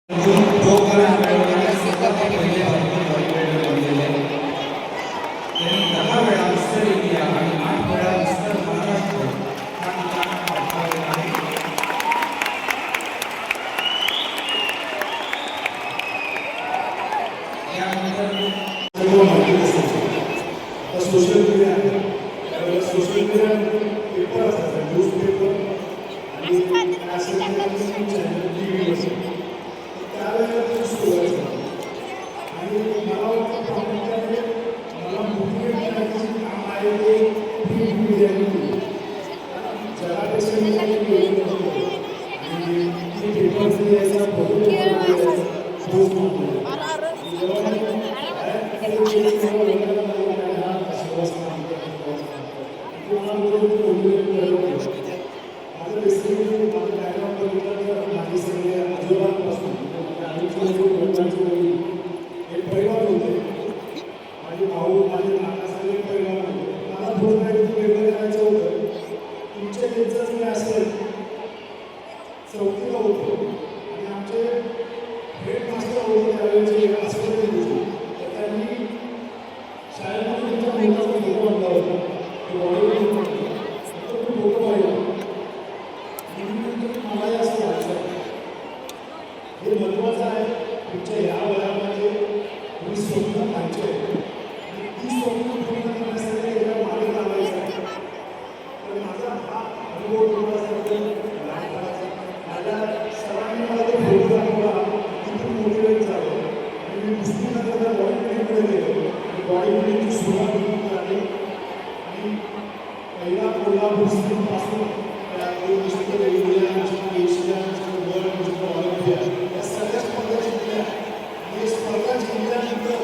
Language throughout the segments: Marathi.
social media social media paper असतात न्यूज पेपर आणि चॅनल टी व्ही त्यावेळेला ते सुरुवात झाली आणि मला वाटतं प्रामुख्याने मला मोटिवेट करायचं काम आहे ते प्रिंट मीडियाने जगापेक्षा आणि ते पेपर यायचा चौथीला होतो आणि आमचे हेड मास्टर होते त्यावेळेचे असं तर त्यांनी शाळेमध्ये त्यांच्या मुलाचा फोटो आणला होता तो फोटो पाहिला मलाही असं वाटलं हे महत्त्वाचं आहे तुमच्या या वयामध्ये तुम्ही स्वप्न पाहिजे आणि ती स्वप्न पूर्ण करण्यासाठी एकदा मागे लावायचं आहे तर माझा हा अनुभव तुम्हाला सांगतो सर्वांनी मला तो फोटो दाखवला तिथून मोटिवेट झालं आणि मी पुस्तकाला बॉडी बिल्डिंगकडे गेलो आणि बॉडी बिल्डिंगची सुरुवात करून झाली आणि पहिला कोल्हापूर पासून mister India mister Asia mister world mister Olympia या सगळ्या स्पर्धा जिंकल्या आणि स्पर्धा जिंकल्यानंतर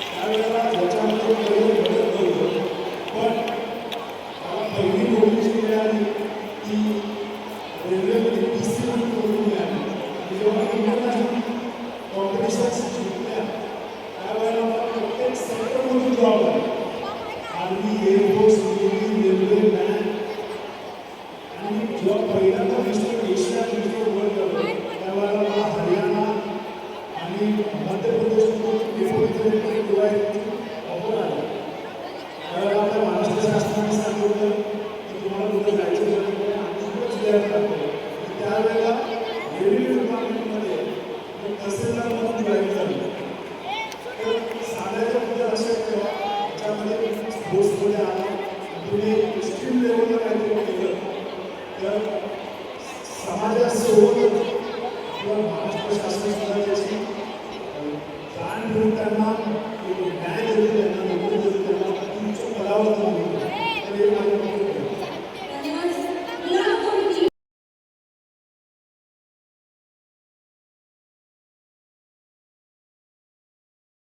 त्यावेळेला याच्यामध्ये करिअर घडत नव्हतं पण मला पहिली नोकरी जी मिळाली ती रेल्वेमध्ये PC म्हणून नोकरी मिळाली आणि जेव्हा इंटरनॅशनल कॉम्पिटिशन्स जिंकल्या त्यावेळेला मला प्रत्येक सेक्टरमधून जॉब आला army air force navy railway bank आणि जेव्हा पहिल्यांदा मिस्टर एशिया मिस्टर वर्ल्ड करतो त्यावेळेला मला हरियाणा आणि मध्य प्रदेशमधून डेप्युटी डिवायसची ऑफर आली त्यावेळेला आपल्या महाराष्ट्र शासनाने सांगितलं की तुम्हाला कुठं जायचं त्यावेळेला रेव्हेन्यू डिपार्टमेंटमध्ये तहसीलदार म्हणून जॉईन झाली तर सांगायचं म्हणजे असं त्याच्यामध्ये स्पोर्ट्समध्ये आला तुम्ही स्ट्रीम लेवलला काहीतरी केलं तर समाजासोबत आपलं महाराष्ट्र शासन सुद्धा त्याची जाण घेऊन त्यांना